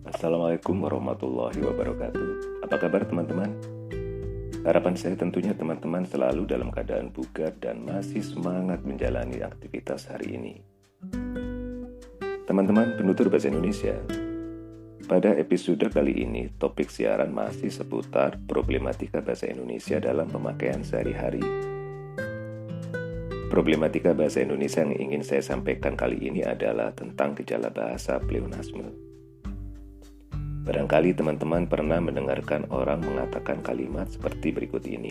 Assalamualaikum warahmatullahi wabarakatuh. Apa kabar teman-teman? Harapan saya tentunya teman-teman selalu dalam keadaan bugar dan masih semangat menjalani aktivitas hari ini. Teman-teman penutur bahasa Indonesia, pada episode kali ini topik siaran masih seputar problematika bahasa Indonesia dalam pemakaian sehari-hari. Problematika bahasa Indonesia yang ingin saya sampaikan kali ini adalah tentang gejala bahasa pleonasme. Barangkali teman-teman pernah mendengarkan orang mengatakan kalimat seperti berikut ini.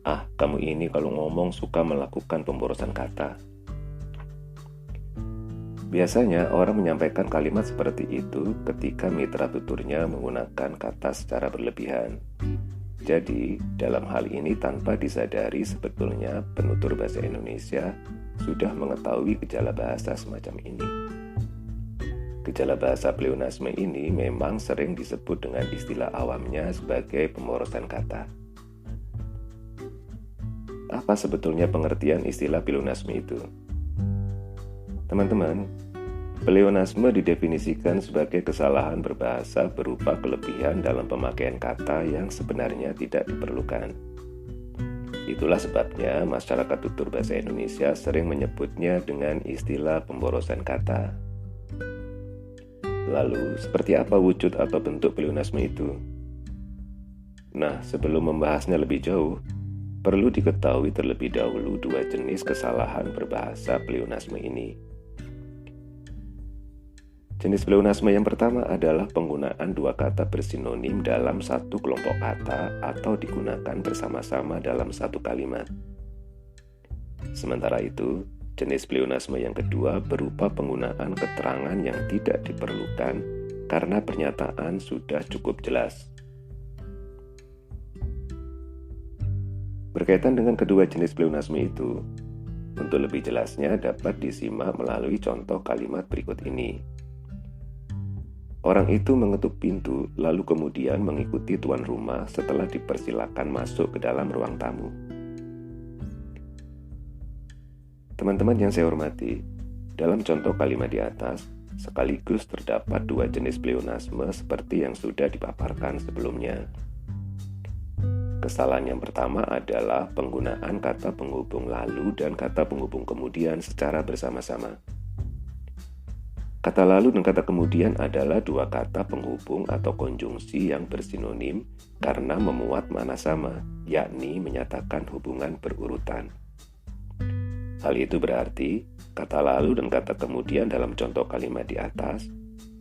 Ah, kamu ini kalau ngomong suka melakukan pemborosan kata. Biasanya orang menyampaikan kalimat seperti itu ketika mitra tuturnya menggunakan kata secara berlebihan. Jadi, dalam hal ini tanpa disadari sebetulnya penutur bahasa Indonesia sudah mengetahui gejala bahasa semacam ini. Gejala bahasa pleonasme ini memang sering disebut dengan istilah awamnya sebagai pemborosan kata. Apa sebetulnya pengertian istilah pleonasme itu? Teman-teman, pleonasme didefinisikan sebagai kesalahan berbahasa berupa kelebihan dalam pemakaian kata yang sebenarnya tidak diperlukan. Itulah sebabnya masyarakat tutur bahasa Indonesia sering menyebutnya dengan istilah pemborosan kata. Lalu, seperti apa wujud atau bentuk pleonasme itu? Nah, sebelum membahasnya lebih jauh, perlu diketahui terlebih dahulu dua jenis kesalahan berbahasa pleonasme ini. Jenis pleonasme yang pertama adalah penggunaan dua kata bersinonim dalam satu kelompok kata atau digunakan bersama-sama dalam satu kalimat. Sementara itu, jenis pleonasme yang kedua berupa penggunaan keterangan yang tidak diperlukan karena pernyataan sudah cukup jelas. Berkaitan dengan kedua jenis pleonasme itu, untuk lebih jelasnya dapat disimak melalui contoh kalimat berikut ini. Orang itu mengetuk pintu, lalu kemudian mengikuti tuan rumah setelah dipersilakan masuk ke dalam ruang tamu. Teman-teman yang saya hormati, dalam contoh kalimat di atas, sekaligus terdapat dua jenis pleonasme seperti yang sudah dipaparkan sebelumnya. Kesalahan yang pertama adalah penggunaan kata penghubung lalu dan kata penghubung kemudian secara bersama-sama. Kata lalu dan kata kemudian adalah dua kata penghubung atau konjungsi yang bersinonim karena memuat makna sama, yakni menyatakan hubungan berurutan. Hal itu berarti kata lalu dan kata kemudian dalam contoh kalimat di atas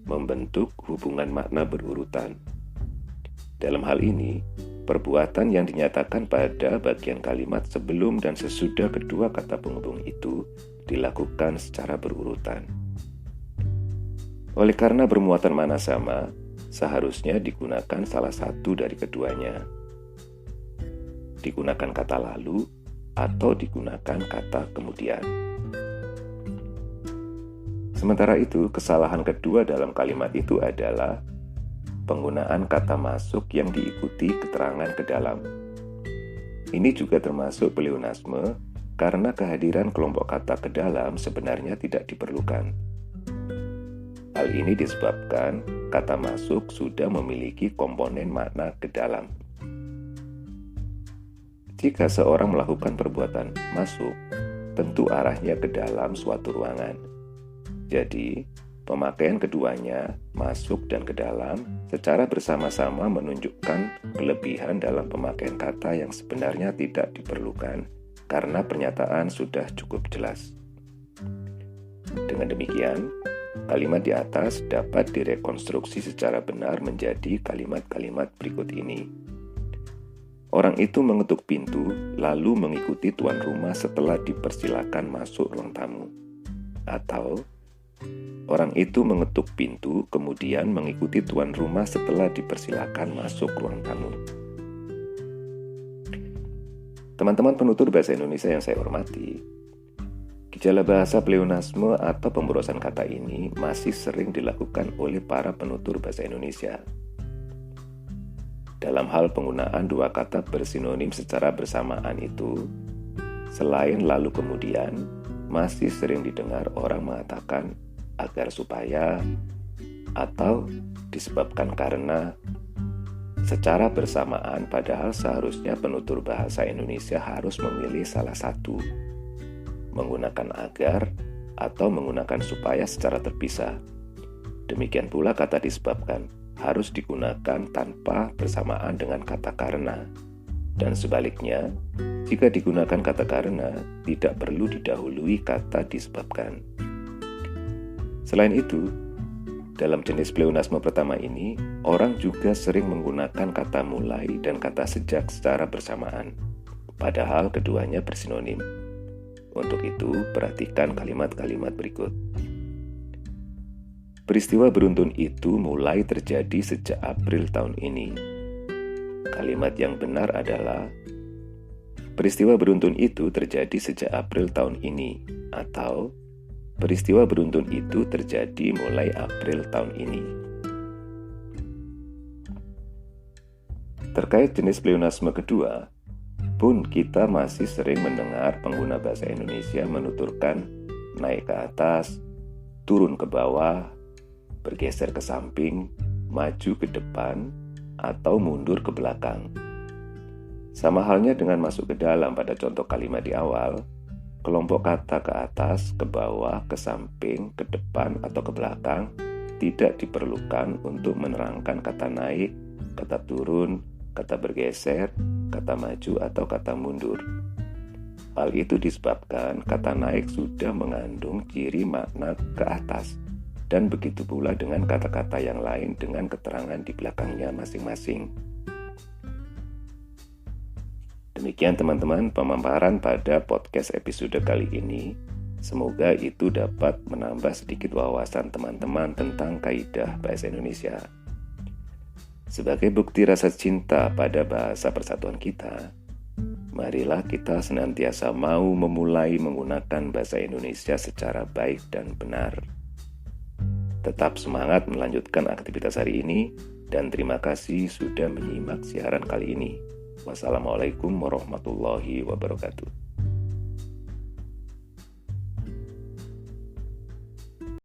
membentuk hubungan makna berurutan. Dalam hal ini, perbuatan yang dinyatakan pada bagian kalimat sebelum dan sesudah kedua kata penghubung itu dilakukan secara berurutan. Oleh karena bermuatan makna sama, seharusnya digunakan salah satu dari keduanya. Digunakan kata lalu atau digunakan kata kemudian. Sementara itu, kesalahan kedua dalam kalimat itu adalah penggunaan kata masuk yang diikuti keterangan ke dalam. Ini juga termasuk pleonasme karena kehadiran kelompok kata ke dalam sebenarnya tidak diperlukan. Hal ini disebabkan kata masuk sudah memiliki komponen makna ke dalam. Jika seorang melakukan perbuatan masuk, tentu arahnya ke dalam suatu ruangan. Jadi, pemakaian keduanya, masuk dan ke dalam, secara bersama-sama menunjukkan kelebihan dalam pemakaian kata yang sebenarnya tidak diperlukan karena pernyataan sudah cukup jelas. Dengan demikian, kalimat di atas dapat direkonstruksi secara benar menjadi kalimat-kalimat berikut ini. Orang itu mengetuk pintu, lalu mengikuti tuan rumah setelah dipersilakan masuk ruang tamu. Atau, orang itu mengetuk pintu, kemudian mengikuti tuan rumah setelah dipersilakan masuk ruang tamu. Teman-teman penutur bahasa Indonesia yang saya hormati, gejala bahasa pleonasme atau pemborosan kata ini masih sering dilakukan oleh para penutur bahasa Indonesia. dalam hal penggunaan dua kata bersinonim secara bersamaan itu, selain lalu kemudian, masih sering didengar orang mengatakan agar supaya atau disebabkan karena secara bersamaan, padahal seharusnya penutur bahasa Indonesia harus memilih salah satu, menggunakan agar atau menggunakan supaya secara terpisah. Demikian pula kata disebabkan harus digunakan tanpa bersamaan dengan kata karena. Dan sebaliknya, jika digunakan kata karena, tidak perlu didahului kata disebabkan. Selain itu, dalam jenis pleonasme pertama ini, orang juga sering menggunakan kata mulai dan kata sejak secara bersamaan, padahal keduanya bersinonim. Untuk itu, perhatikan kalimat-kalimat berikut. Peristiwa beruntun itu mulai terjadi sejak April tahun ini. Kalimat yang benar adalah, peristiwa beruntun itu terjadi sejak April tahun ini, atau peristiwa beruntun itu terjadi mulai April tahun ini. Terkait jenis pleonasme kedua, pun kita masih sering mendengar pengguna bahasa Indonesia menuturkan naik ke atas, turun ke bawah, bergeser ke samping, maju ke depan, atau mundur ke belakang. Sama halnya dengan masuk ke dalam pada contoh kalimat di awal, kelompok kata ke atas, ke bawah, ke samping, ke depan, atau ke belakang tidak diperlukan untuk menerangkan kata naik, kata turun, kata bergeser, kata maju, atau kata mundur. Hal itu disebabkan kata naik sudah mengandung ciri makna ke atas, dan begitu pula dengan kata-kata yang lain dengan keterangan di belakangnya masing-masing. Demikian teman-teman pemaparan pada podcast episode kali ini. Semoga itu dapat menambah sedikit wawasan teman-teman tentang kaidah bahasa Indonesia. Sebagai bukti rasa cinta pada bahasa persatuan kita, marilah kita senantiasa mau memulai menggunakan bahasa Indonesia secara baik dan benar. Tetap semangat melanjutkan aktivitas hari ini, dan terima kasih sudah menyimak siaran kali ini. Wassalamualaikum warahmatullahi wabarakatuh.